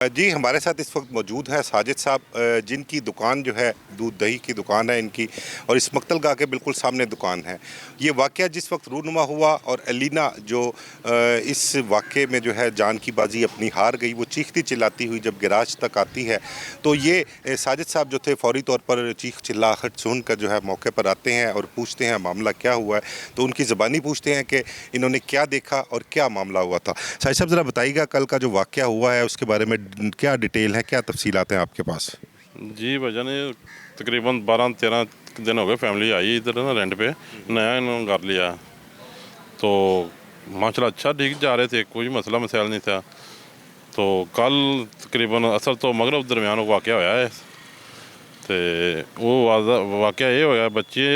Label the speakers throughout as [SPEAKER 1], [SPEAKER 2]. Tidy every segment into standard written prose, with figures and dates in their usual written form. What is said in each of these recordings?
[SPEAKER 1] जी, हमारे साथ इस वक्त मौजूद है साजिद साहब, जिनकी दुकान जो है दूध दही की दुकान है इनकी, और इस मक्तल गाह के बिल्कुल सामने दुकान है। ये वाक़या जिस वक्त रूनुमा हुआ और अलीना जो इस वाक़े में जो है जान की बाजी अपनी हार गई, वो चीखती चिल्लाती हुई जब गैराज तक आती है तो ये साजिद साहब जो थे फ़ौरी तौर पर चीख चिल्लाहट सुनकर जो है मौके पर आते हैं और पूछते हैं मामला क्या हुआ है। तो उनकी ज़बानी पूछते हैं कि इन्होंने क्या देखा और क्या मामला हुआ था। साजिद साहब ज़रा बताइएगा कल का जो वाक़या हुआ है उसके बारे में क्या डिटेल है, क्या तफसीलात हैं आपके पास?
[SPEAKER 2] जी भाईजान, ये तकरीबन 12-13 दिन हो गए फैमिली आई इधर ना रेंट पे, नया इन्होंने घर लिया। तो माशाल्लाह अच्छा ठीक जा रहे थे, कोई मसला मसाइल नहीं था। तो कल तकरीबन असर तो मगरब दरमियान वाक़या होया है। तो वो वाक़या ये होया, बच्चे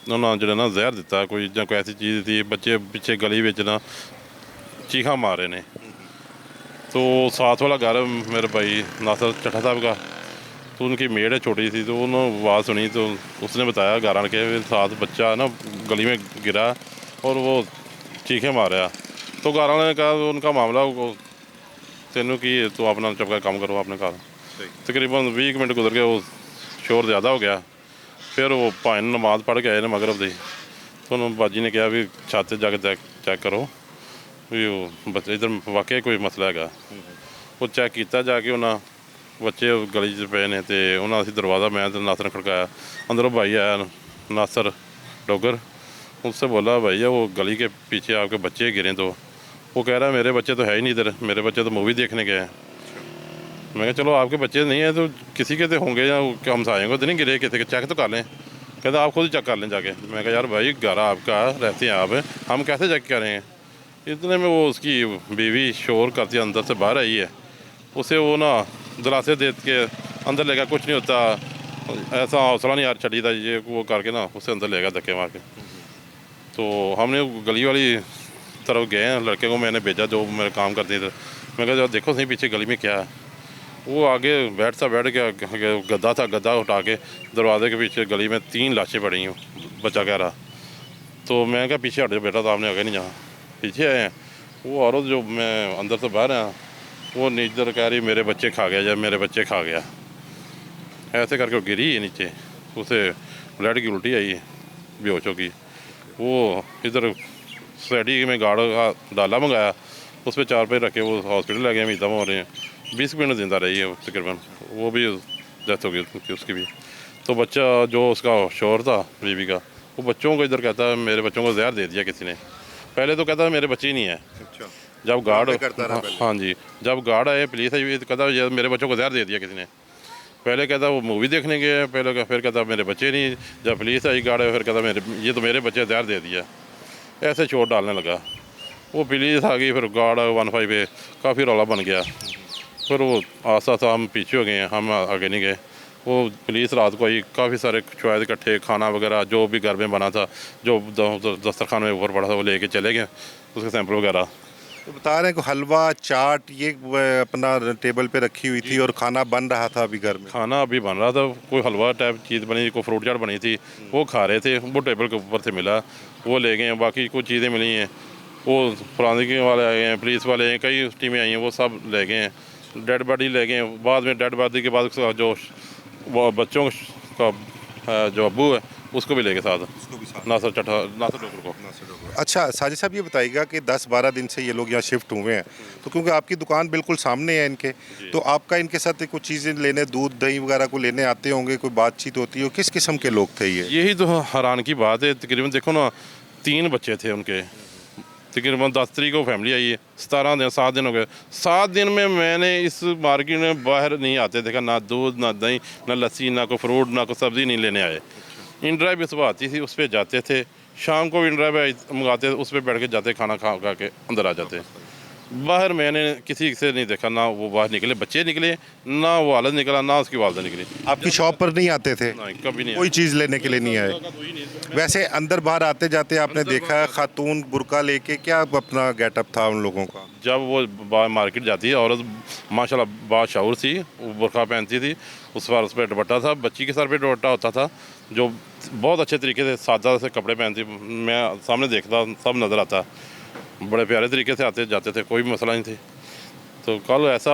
[SPEAKER 2] उन्होंने जो ना जहर दिता कोई या कोई ऐसी चीज़ थी, बच्चे पीछे गली में ना चीखा मारे ने। तो साथ वाला घर मेरे भाई नासर चट्ठा साहब का, तो उनकी मेड है छोटी सी, तो उन्होंने आवाज़ सुनी तो उसने बताया घर आन के साथ बच्चा ना गली में गिरा और वो चीखे मारा। तो घर वाले ने कहा उनका मामला तेनों की तो अपना चुप कर काम करो अपने घर। तकरीबन 20 मिनट गुजर गए, वो शोर ज़्यादा हो गया। फिर वो भाई नमाज पढ़ के आए ने मगरब दी, तो उन्होंने बाजी ने कहा भी छत जाके चेक करो भी वो बच्चे इधर वाकई कोई मसला है। वो चेक किया जाके उन्हें बच्चे गली च पे ने, तो उन्हें असी दरवाज़ा मैं तो नासर ने खड़काया। अंदरों भाई आया नासर डोगर, उससे बोला भैया वो गली के पीछे आपके बच्चे गिरे। तो वो कह रहा है मेरे बच्चे तो है ही नहीं इधर, मेरे बच्चे तो मूवी देखने गए हैं। मैं कहा चलो आपके बच्चे नहीं हैं तो किसी के तो होंगे, या हमसायों को तो नहीं गिरे, किसी के चेक तो कर लें। कहता आप खुद ही चेक कर लें जाके। मैं कहा यार भाई घर आपका, रहते हैं आप, हम कैसे चेक करें। इतने में वो उसकी बीवी शोर करती अंदर से बाहर आई है। उसे वो ना दिलासे दे के अंदर लेगा, कुछ नहीं होता, ऐसा हौसला नहीं यार छड़ी था ये वो करके ना उसे अंदर लेगा धक्के मार के। तो हमने गली वाली तरफ गए हैं, लड़के को मैंने भेजा जो मेरे काम करते थे। मैं कहा देखो सही पीछे गली में क्या है। वो आगे बैठ गया, गद्दा था, गद्दा उठा के दरवाजे के पीछे गली में 3 लाशें पड़ी हैं, बच्चा कह रहा। तो मैं क्या पीछे हट जाओ बेटा, तो आपने आगे नहीं जाना, पीछे आए हैं। वो औरत जो मैं अंदर से बाहर आया, वो नीचे कह रही मेरे बच्चे खा गया, जब मेरे बच्चे खा गया, ऐसे करके वो गिरी है नीचे। उसे ब्लड की उल्टी आई है, बेहोश हो गई। वो इधर सोसाइटी में गाड़ का डाला मंगाया, उस पर 4 पे रखे वो हॉस्पिटल ले गए, अभी दम हो रहे हैं। 20 मिनट जिंदा रही है तकरीबन, वो भी डेथ हो गई उसकी भी। तो बच्चा जो उसका शोर था बीवी का, वो बच्चों को इधर कहता है मेरे बच्चों को जहर दे दिया किसी ने। पहले तो कहता है मेरे बच्चे ही नहीं है।
[SPEAKER 1] अच्छा,
[SPEAKER 2] जब गार्ड
[SPEAKER 1] करता रहा पहले।
[SPEAKER 2] हाँ जी, जब गार्ड आए पुलिस आई तो कहता ये मेरे बच्चों को जहर दे दिया किसी ने। पहले कहता वो मूवी देखने गए, पहले फिर कहता मेरे बच्चे नहीं। जब पुलिस आई गार्ड आए, फिर कहता ये तो मेरे बच्चे जहर दे दिया। ऐसे चोट डालने लगा। वो पुलिस आ गई, फिर गार्ड 15 पे काफ़ी रौला बन गया। फिर वो आस्ता आस्ता हम पीछे हो गए हैं, हम आगे नहीं गए। वो पुलिस रात को आई, काफ़ी सारे शायद इकट्ठे खाना वगैरह जो भी घर में बना था, जो दस्तरखान में ऊपर पड़ा था, वो लेके चले गए उसके सैंपल वगैरह।
[SPEAKER 1] तो बता रहे हैं कि हलवा चाट ये अपना टेबल पे रखी हुई थी और खाना बन रहा था अभी घर में।
[SPEAKER 2] खाना अभी बन रहा था, कोई हलवा टाइप चीज़ बनी, कोई फ्रूट चाट बनी थी, वो खा रहे थे, वो टेबल के ऊपर से मिला, वो ले गए हैं। बाकी कुछ चीज़ें मिली हैं, वो फरांसिकी वाले आए हैं, पुलिस वाले हैं, कई टीमें आई हैं, वो सब ले गए हैं। डेड बॉडी ले गए हैं। बाद में डेड बॉडी के बाद उसका जो वो बच्चों का जो अब्बू है उसको भी ले गए साथ, नासर चट्ठा, नासर डोगर को।
[SPEAKER 1] अच्छा साजिद साहब, ये बताइएगा कि 10-12 दिन से ये लोग यहाँ शिफ्ट हुए हैं, तो क्योंकि आपकी दुकान बिल्कुल सामने है इनके, तो आपका इनके साथ कुछ चीज़ें लेने, दूध दही वगैरह को लेने आते होंगे, कोई बातचीत होती है? किस किस्म के लोग थे ये?
[SPEAKER 2] यही तो हैरान की बात है। तकरीबन देखो ना, 3 बच्चे थे उनके। तकरीबन 10 तारीख को फैमिली आई है, 17 दिन 7 दिन हो गए। 7 दिन में मैंने इस मार्केट में बाहर नहीं आते देखा, ना दूध ना दही ना लस्सी ना कोई फ्रूट ना कोई सब्ज़ी नहीं लेने आए। इन ड्राइव सुबह आती थी, उस पर जाते थे, शाम को इन ड्राइव मंगाते, उस पर बैठ के जाते, खाना खा के अंदर आ जाते। बाहर मैंने किसी से नहीं देखा, ना वो बाहर निकले बच्चे निकले, ना वो वालिद निकला, ना उसकी वालदा निकली।
[SPEAKER 1] आपकी शॉप पर नहीं आते थे?
[SPEAKER 2] नहीं, कभी नहीं
[SPEAKER 1] कोई चीज़ लेने के लिए नहीं आए? वैसे अंदर बाहर आते जाते आपने देखा है खातून बुर्का लेके, क्या अपना गेटअप था उन लोगों का?
[SPEAKER 2] जब वो मार्केट जाती है औरत, माशाल्लाह बाशाऊर थी, वो बुर्का पहनती थी, उस पर दुपट्टा था, बच्ची के सर पे दुपट्टा होता था, जो बहुत अच्छे तरीके से सादा से कपड़े पहनती। मैं सामने देखता, सब नज़र आता, बड़े प्यारे तरीके से आते जाते थे, कोई मसला नहीं थी। तो कल ऐसा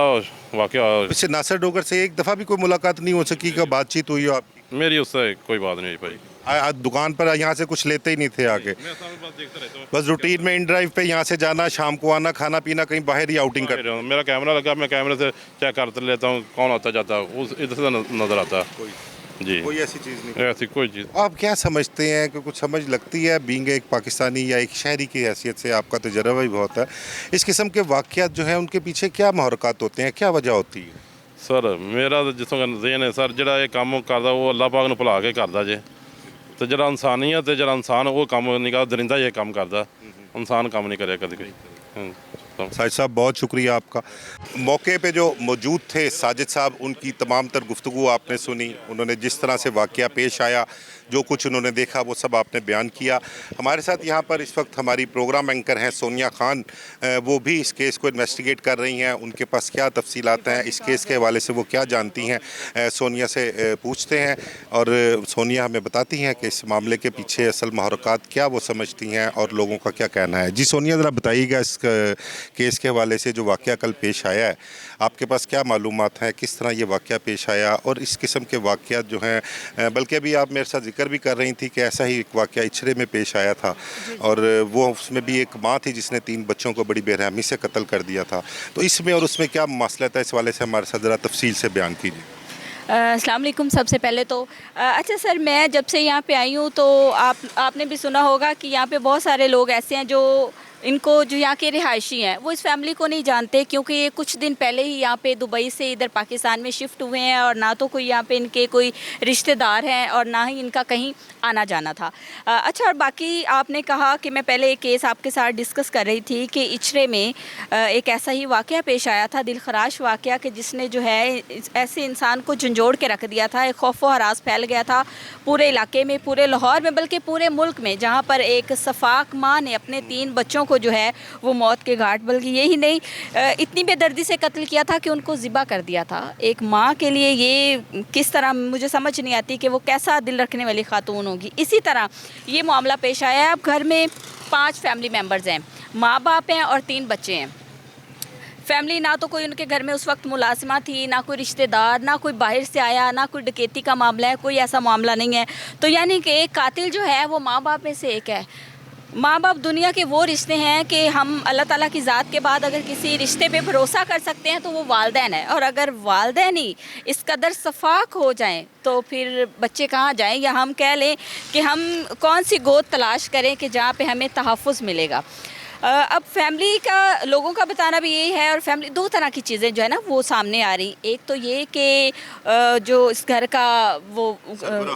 [SPEAKER 2] वाकया,
[SPEAKER 1] इससे नासिर डोगर से एक दफ़ा भी कोई मुलाकात नहीं हो सकी, का बातचीत हुई हो आपकी?
[SPEAKER 2] मेरी उससे कोई बात नहीं हुई भाई।
[SPEAKER 1] आज दुकान पर यहाँ से कुछ लेते ही नहीं थे आके,
[SPEAKER 2] मैं सारे बस देखता रहता हूँ।
[SPEAKER 1] बस रूटीन में इन ड्राइव पे यहाँ से जाना, शाम को आना, खाना पीना, कहीं बाहर ही आउटिंग कर।
[SPEAKER 2] मेरा कैमरा लगा, मैं कैमरे से चेक कर लेता हूँ कौन आता जाता है, उस इधर से नज़र आता है जी।
[SPEAKER 1] कोई ऐसी चीज़ नहीं।
[SPEAKER 2] ऐसी कोई चीज़
[SPEAKER 1] आप क्या समझते हैं कि कुछ समझ लगती है, बीइंग एक पाकिस्तानी या एक शहरी की हैसियत से आपका तजर्बा भी बहुत है, इस किस्म के वाक़यात जो हैं उनके पीछे क्या मुहर्रकात होते हैं, क्या वजह होती है?
[SPEAKER 2] सर मेरा तो जिसों का ज़हन है सर, ਜਿਹੜਾ ਇਹ ਕੰਮ ਕਰਦਾ ਉਹ ਅੱਲਾਹ ਪਾਕ ਨੂੰ ਭੁਲਾ ਕੇ ਕਰਦਾ ਜੇ, ਤੇ ਜਿਹੜਾ ਇਨਸਾਨੀਅਤ ਤੇ ਜਿਹੜਾ ਇਨਸਾਨ ਉਹ ਕੰਮ ਨਹੀਂ ਕਰਦਾ, ਦਰਿੰਦਾ ਇਹ ਕੰਮ ਕਰਦਾ, ਇਨਸਾਨ ਕੰਮ नहीं करेगा कभी कोई।
[SPEAKER 1] साजिद साहब बहुत शुक्रिया आपका। मौके पे जो मौजूद थे साजिद साहब, उनकी तमाम तर गुफ्तगू आपने सुनी, उन्होंने जिस तरह से वाक़या पेश आया, जो कुछ उन्होंने देखा वो सब आपने बयान किया। हमारे साथ यहाँ पर इस वक्त हमारी प्रोग्राम एंकर हैं सोनिया खान, वो भी इस केस को इन्वेस्टिगेट कर रही हैं, उनके पास क्या तफसीलात हैं इस केस के हवाले से, वो क्या जानती हैं, सोनिया से पूछते हैं और सोनिया हमें बताती हैं कि इस मामले के पीछे असल मुहर्रकात क्या वो समझती हैं और लोगों का क्या कहना है। जी सोनिया, ज़रा बताइएगा इस केस के हवाले से जो वाक़या कल पेश आया है, आपके पास क्या मालूमात हैं, किस तरह ये वाक़या पेश आया, और इस किस्म के वाक़यात जो हैं, बल्कि अभी आप मेरे साथ जिक्र भी कर रही थी कि ऐसा ही एक वाक़या इचरे में पेश आया था और वो उसमें भी एक माँ थी जिसने 3 बच्चों को बड़ी बेरहमी से कत्ल कर दिया था। तो इसमें और उसमें क्या मसला था, इस वाले से हमारे साथ ज़रा तफसील से बयान कीजिए।
[SPEAKER 3] अस्सलाम वालेकुम। सबसे पहले तो अच्छा सर, मैं जब से यहाँ पे आई हूँ तो आपने भी सुना होगा कि यहाँ पे बहुत सारे लोग ऐसे हैं जो जो यहाँ के रिहायशी हैं वो इस फैमिली को नहीं जानते, क्योंकि ये कुछ दिन पहले ही यहाँ पे दुबई से इधर पाकिस्तान में शिफ्ट हुए हैं और ना तो कोई यहाँ पे इनके कोई रिश्तेदार हैं और ना ही इनका कहीं आना जाना था। अच्छा, और बाकी आपने कहा कि मैं पहले एक केस आपके साथ डिस्कस कर रही थी कि इचरे में एक ऐसा ही वाक़या पेश आया था, दिलखराश वाक़या, कि जिसने जो है ऐसे इंसान को झंझोड़ के रख दिया था। एक खौफ व हरास फैल गया था पूरे इलाके में, पूरे लाहौर में, बल्कि पूरे मुल्क में, जहाँ पर एक सफाक माँ ने अपने 3 बच्चों को जो है वो मौत के घाट, बल्कि यही नहीं इतनी बेदर्दी से कत्ल किया था कि उनको ज़िबा कर दिया था। एक माँ के लिए ये किस तरह, मुझे समझ नहीं आती कि वो कैसा दिल रखने वाली खातून होगी। इसी तरह ये मामला पेश आया है। अब घर में 5 फैमिली मेम्बर्स हैं, माँ बाप हैं और 3 बच्चे हैं। फैमिली, ना तो कोई उनके घर में उस वक्त मुलाजिमा थी, ना कोई रिश्तेदार, ना कोई बाहर से आया, ना कोई डकैती का मामला है, कोई ऐसा मामला नहीं है। तो यानी कि एक कातिल जो है वो माँ बाप में से एक है। माँ बाप दुनिया के वो रिश्ते हैं कि हम अल्लाह ताला की ज़ात के बाद अगर किसी रिश्ते पे भरोसा कर सकते हैं तो वो वालदैन है, और अगर वालदैन ही इस कदर सफाक हो जाएं तो फिर बच्चे कहाँ जाएं, या हम कह लें कि हम कौन सी गोद तलाश करें कि जहाँ पे हमें तहफ़्फ़ुज़ मिलेगा। अब फैमिली का, लोगों का बताना भी यही है, और फैमिली 2 तरह की चीज़ें जो है ना वो सामने आ रही। एक तो ये कि जो इस घर का वो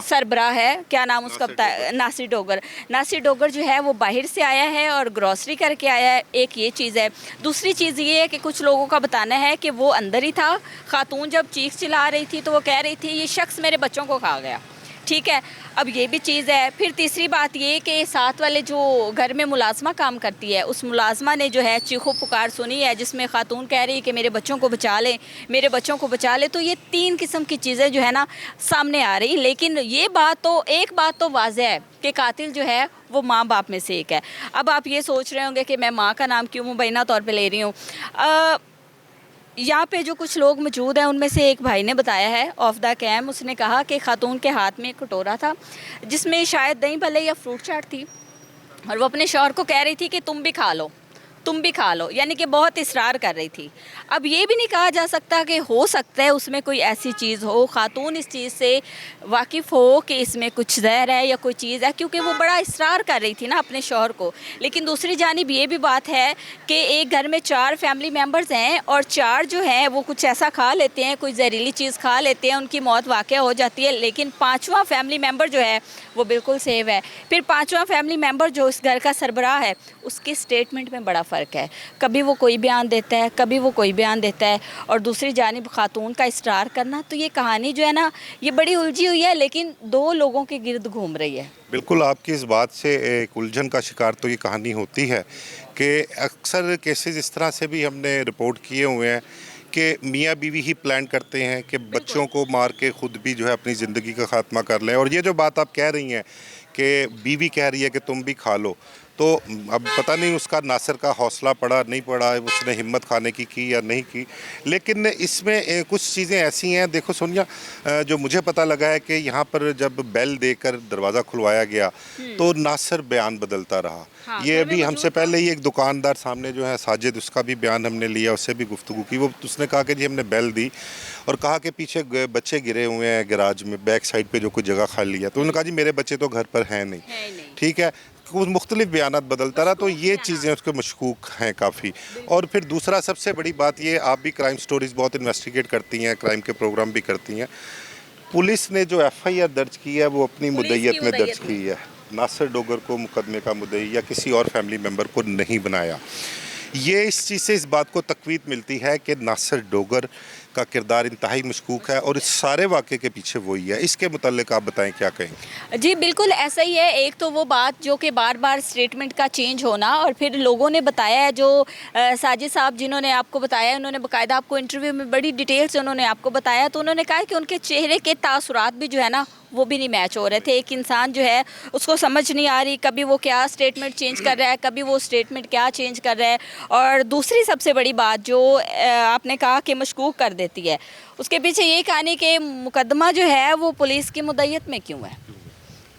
[SPEAKER 3] सरबराह है, क्या नाम उसका बताया, नासिर डोगर। नासिर डोगर जो है वो बाहर से आया है और ग्रॉसरी करके आया है, एक ये चीज़ है। दूसरी चीज़ ये है कि कुछ लोगों का बताना है कि वो अंदर ही था, खातून जब चीख चिल्ला रही थी तो वो कह रही थी ये शख्स मेरे बच्चों को खा गया, ठीक है। अब ये भी चीज़ है। फिर तीसरी बात ये कि साथ वाले जो घर में मुलाजमा काम करती है, उस मुलाजमा ने जो है चीखो पुकार सुनी है, जिसमें खातून कह रही है कि मेरे बच्चों को बचा लें, मेरे बच्चों को बचा लें। तो ये 3 किस्म की चीज़ें जो है ना सामने आ रही। लेकिन ये बात तो, एक बात तो वाज़ेह है कि कातिल जो है वो माँ बाप में से एक है। अब आप ये सोच रहे होंगे कि मैं माँ का नाम क्यों मुबैना तौर पर ले रही हूँ। यहाँ पे जो कुछ लोग मौजूद हैं उनमें से एक भाई ने बताया है ऑफ द कैम, उसने कहा कि खातून के हाथ में एक कटोरा था जिसमें शायद दही भल्ले या फ्रूट चाट थी, और वो अपने शौहर को कह रही थी कि तुम भी खा लो, तुम भी खा लो, यानी कि बहुत इसरार कर रही थी। अब ये भी नहीं कहा जा सकता कि हो सकता है उसमें कोई ऐसी चीज़ हो, खातून इस चीज़ से वाकिफ़ हो कि इसमें कुछ जहर है या कोई चीज़ है, क्योंकि वो बड़ा इसरार कर रही थी ना अपने शौहर को। लेकिन दूसरी जानिब ये भी बात है कि एक घर में 4 फैमिली मेम्बर्स हैं और 4 जो हैं वो कुछ ऐसा खा लेते हैं, कोई जहरीली चीज़ खा लेते हैं, उनकी मौत वाक़या हो जाती है। लेकिन 5वां फैमिली मेम्बर जो है वो बिल्कुल सेव है। फिर 5वां फैमिली मेम्बर जो इस घर का सरबराह है, उसके स्टेटमेंट में बड़ा फ़र्क है। कभी वो कोई बयान देता है, कभी वो कोई बयान देता है, और दूसरी जानिब खातून का इसरार करना। तो ये कहानी जो है ना ये बड़ी उलझी हुई है, लेकिन 2 लोगों के गिर्द घूम रही है।
[SPEAKER 1] बिल्कुल, आपकी इस बात से एक उलझन का शिकार तो ये कहानी होती है कि अक्सर केसेस इस तरह से भी हमने रिपोर्ट किए हुए हैं कि मियाँ बीवी ही प्लान करते हैं कि बच्चों को मार के ख़ुद भी जो है अपनी ज़िंदगी का ख़ात्मा कर लें। और ये जो बात आप कह रही हैं कि बीवी कह रही है कि तुम भी खा लो, तो अब पता नहीं उसका नासिर का हौसला पड़ा नहीं पड़ा, उसने हिम्मत खाने की या नहीं की। लेकिन इसमें कुछ चीज़ें ऐसी हैं, देखो सोनिया, जो मुझे पता लगा है कि यहाँ पर जब बेल देकर दरवाज़ा खुलवाया गया तो नासिर बयान बदलता रहा।
[SPEAKER 3] हाँ,
[SPEAKER 1] ये
[SPEAKER 3] घर में
[SPEAKER 1] अभी
[SPEAKER 3] मौजूद
[SPEAKER 1] हमसे पहले ही एक दुकानदार सामने जो है साजिद, उसका भी बयान हमने लिया, उससे भी गुफ्तगू की। वो उसने कहा कि जी हमने बेल दी और कहा कि पीछे बच्चे गिरे हुए हैं गैराज में, बैक साइड पे जो कोई जगह खाली है। तो उन्होंने कहा जी मेरे बच्चे तो घर पर हैं नहीं।
[SPEAKER 3] है नहीं।
[SPEAKER 1] ठीक है, कुछ मुख्तलिफ बयानात बदलता रहा, तो ये चीज़ें उसके मशकूक हैं काफ़ी। और फिर दूसरा सबसे बड़ी बात ये, आप भी क्राइम स्टोरीज़ बहुत इन्वेस्टिगेट करती हैं, क्राइम के प्रोग्राम भी करती हैं। पुलिस ने जो FIR दर्ज की है वो अपनी मुद्दईयत में दर्ज की है। नासिर डोगर को मुकदमे का मुद्दई या किसी और फैमिली मेम्बर को नहीं बनाया। ये इस चीज़ से इस बात को तकवीत मिलती है कि नासिर डोगर का किरदार इंतहाई मशकूक है और इस सारे वाक़े के पीछे वही है। इसके मुताल्लिक आप बताएं, क्या कहेंगे?
[SPEAKER 3] जी बिल्कुल ऐसा ही है। एक तो वो बात जो कि बार बार स्टेटमेंट का चेंज होना, और फिर लोगों ने बताया है, जो साजिद साहब जिन्होंने आपको बताया, उन्होंने बाकायदा आपको इंटरव्यू में बड़ी डिटेल से उन्होंने आपको बताया, तो उन्होंने कहा कि उनके चेहरे के तासुरात भी जो है ना वो भी नहीं मैच हो रहे थे। एक इंसान जो है उसको समझ नहीं आ रही, कभी वो क्या स्टेटमेंट चेंज कर रहा है, कभी वो स्टेटमेंट क्या चेंज कर रहा है। और दूसरी सबसे बड़ी बात जो आपने कहा कि मशकूक कर देती है, उसके पीछे ये कहानी कि मुकदमा जो है वो पुलिस की मुद्दईयत में क्यों है।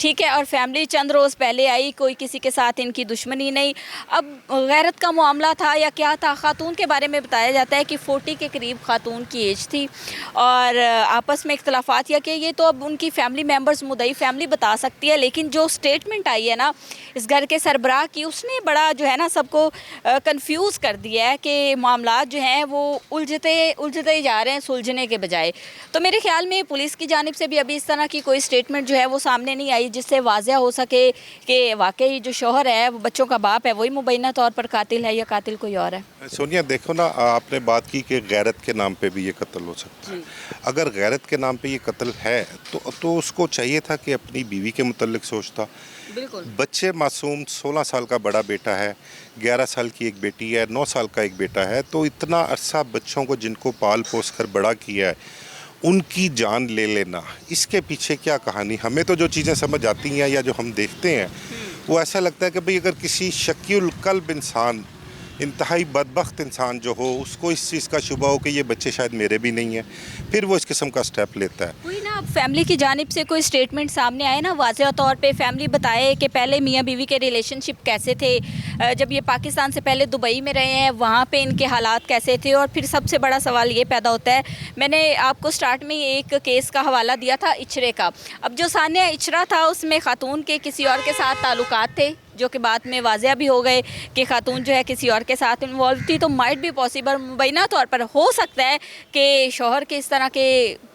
[SPEAKER 3] ठीक है, और फैमिली चंद रोज़ पहले आई, कोई किसी के साथ इनकी दुश्मनी नहीं। अब गैरत का मामला था या क्या था, खातून के बारे में बताया जाता है कि 40 के करीब खातून की एज थी और आपस में इख्तलाफात, या कि ये तो अब उनकी फैमिली मेम्बर्स, मुद्दई फैमिली बता सकती है। लेकिन जो स्टेटमेंट आई है ना इस घर के सरबराह की, उसने बड़ा जो है ना सबको कंफ्यूज कर दिया है कि मामला जो हैं वो उलझते जा रहे हैं सुलझने के बजाय। तो मेरे ख्याल में पुलिस की जानिब से भी अभी इस तरह की कोई स्टेटमेंट जो है वो सामने नहीं आई जिससे वाज़ह हो सके कि वाकई जो शौहर है, वो बच्चों का बाप है, वही मुबैना तौर पर कातिल है या कातिल कोई और है।
[SPEAKER 1] सोनिया देखो ना, आपने बात की कि गैरत के नाम पे भी ये कत्ल हो सकता है। अगर गैरत के नाम पे ये कत्ल है तो उसको चाहिए था कि अपनी बीवी के मुतल्लिक सोचता।
[SPEAKER 3] बिल्कुल।
[SPEAKER 1] बच्चे मासूम, 16 साल का बड़ा बेटा है, 11 साल की एक बेटी है, 9 साल का एक बेटा है। तो इतना अरसा बच्चों को जिनको पाल पोस कर बड़ा किया है, उनकी जान ले लेना, इसके पीछे क्या कहानी? हमें तो जो चीज़ें समझ आती हैं या जो हम देखते हैं वो ऐसा लगता है कि भाई अगर किसी शकील कल्ब इंसान, इंतहाई बदबख्त इंसान जो हो, उसको इस चीज़ का शुबा हो कि ये बच्चे शायद मेरे भी नहीं हैं, फिर वो इस किस्म का स्टेप लेता है।
[SPEAKER 3] वही ना, अब फैमिली की जानिब से कोई स्टेटमेंट सामने आए ना, वाज़ेह तौर पे फैमिली बताए कि पहले मियाँ बीवी के रिलेशनशिप कैसे थे, जब ये पाकिस्तान से पहले दुबई में रहे हैं वहाँ पे इनके हालात कैसे थे। और फिर सबसे बड़ा सवाल ये पैदा होता है, मैंने आपको स्टार्ट में एक केस का हवाला दिया था इचरे का। अब जो सानिया इचरा था उसमें खातून के किसी और के साथ ताल्लुकात थे, जो कि बाद में वाज़ेह भी हो गए कि खातून जो है किसी और के साथ इन्वॉल्व थी। तो माइट भी पॉसिबल, मुबैना तौर पर हो सकता है कि शौहर के इस तरह के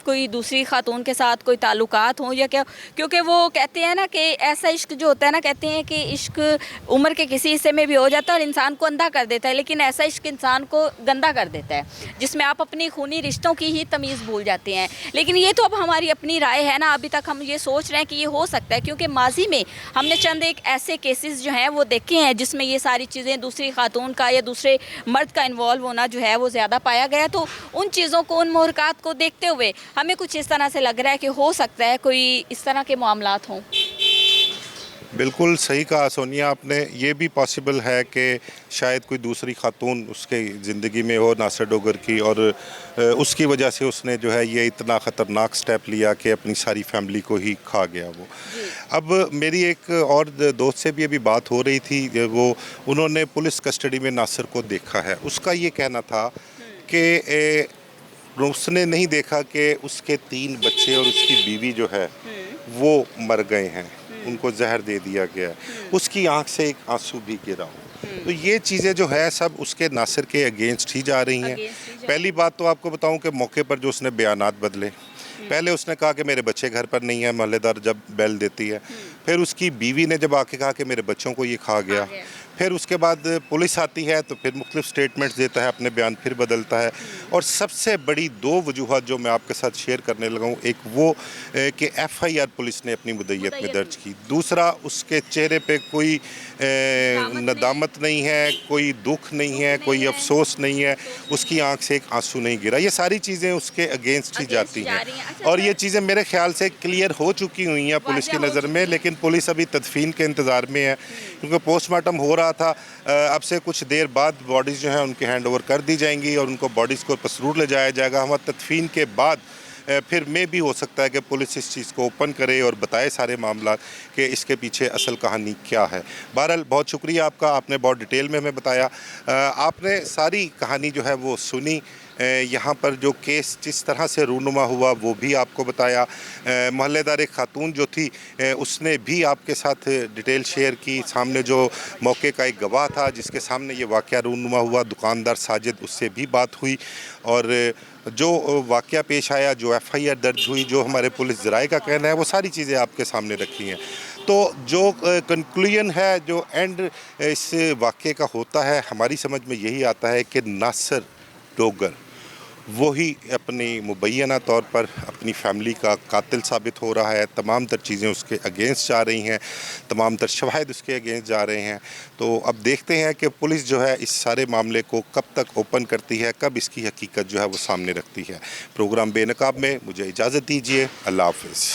[SPEAKER 3] कोई दूसरी खातून के साथ कोई ताल्लुकात हों या क्या, क्योंकि वो कहते हैं ना कि ऐसा इश्क जो होता है ना, कहते हैं कि इश्क उम्र के किसी हिस्से में भी हो जाता है और इंसान को अंधा कर देता है, लेकिन ऐसा इश्क इंसान को गंदा कर देता है जिसमें आप अपनी खूनी रिश्तों की ही तमीज़ भूल जाते हैं। लेकिन ये तो अब हमारी अपनी राय है ना, अभी तक हम ये सोच रहे हैं कि ये हो सकता है, क्योंकि माजी में हमने चंद एक ऐसे केसेस जो हैं वो देखे हैं जिसमें ये सारी चीज़ें दूसरी खातून का या दूसरे मर्द का इन्वॉल्व होना जो है वो ज़्यादा पाया गया। तो उन चीज़ों को, उन मुहरकात को देखते हुए हमें कुछ इस तरह से लग रहा है कि हो सकता है कोई इस तरह के मामलात हों।
[SPEAKER 1] बिल्कुल सही कहा सोनिया आपने, ये भी पॉसिबल है कि शायद कोई दूसरी खातून उसके ज़िंदगी में हो नासिर डोगर की, और उसकी वजह से उसने जो है ये इतना ख़तरनाक स्टेप लिया कि अपनी सारी फैमिली को ही खा गया वो। अब मेरी एक और दोस्त से भी अभी बात हो रही थी, वो उन्होंने पुलिस कस्टडी में नासिर को देखा है। उसका ये कहना था कि उसने नहीं देखा कि उसके 3 बच्चे और उसकी बीवी जो है वो मर गए हैं, उनको जहर दे दिया गया है, उसकी आंख से एक आंसू भी गिरा हो। तो ये चीज़ें जो है सब उसके नासिर के अगेंस्ट ही जा रही हैं। पहली बात तो आपको बताऊं कि मौके पर जो उसने बयानात बदले, पहले उसने कहा कि मेरे बच्चे घर पर नहीं है, मोहल्लेदार जब बेल देती है। फिर उसकी बीवी ने जब आके कहा कि मेरे बच्चों को ये खा गया। फिर उसके बाद पुलिस आती है तो फिर मुख्तलिफ स्टेटमेंट्स देता है, अपने बयान फिर बदलता है। और सबसे बड़ी 2 वजूहत जो मैं आपके साथ शेयर करने लगा हूँ, एक वो कि FIR पुलिस ने अपनी मुद्दइयत में दर्ज की, दूसरा उसके चेहरे पे कोई नदामत नहीं है, कोई दुख नहीं है, कोई अफसोस नहीं है, उसकी आंख से एक आंसू नहीं गिरा। ये सारी चीज़ें उसके अगेंस्ट ही जाती हैं और ये चीज़ें मेरे ख्याल से क्लियर हो चुकी हुई हैं पुलिस की नज़र में, लेकिन पुलिस अभी तदफीन के इंतज़ार में है क्योंकि पोस्टमार्टम हो रहा था। अब से कुछ देर बाद बॉडीज़ जो हैं उनके हैंड ओवर कर दी जाएंगी और उनको बॉडीज़ को पसरूर ले जाया जाएगा। हम तदफीन के बाद फिर में भी हो सकता है कि पुलिस इस चीज़ को ओपन करे और बताए सारे मामला कि इसके पीछे असल कहानी क्या है। बहरहाल बहुत शुक्रिया आपका, आपने बहुत डिटेल में हमें बताया। आपने सारी कहानी जो है वो सुनी, यहाँ पर जो केस जिस तरह से रूनुमा हुआ वो भी आपको बताया। मोहल्लेदार एक खातून जो थी उसने भी आपके साथ डिटेल शेयर की। सामने जो मौके का एक गवाह था जिसके सामने ये वाक़या रूनुमा हुआ, दुकानदार साजिद, उससे भी बात हुई और जो वाक़या पेश आया, जो FIR दर्ज हुई, जो हमारे पुलिस ज़राए का कहना है, वो सारी चीज़ें आपके सामने रखी हैं। तो जो कंक्लूजन है, जो एंड इस वाक़े का होता है, हमारी समझ में यही आता है कि नासिर डोगर वही अपनी मुबैना तौर पर अपनी फैमिली का कातिल साबित हो रहा है। तमाम तर चीज़ें उसके अगेंस्ट जा रही हैं, तमाम तर शवाहिद उसके अगेंस्ट जा रहे हैं। तो अब देखते हैं कि पुलिस जो है इस सारे मामले को कब तक ओपन करती है, कब इसकी हकीकत जो है वो सामने रखती है। प्रोग्राम बेनकाब में मुझे इजाज़त दीजिए। अल्लाह हाफ़िज़।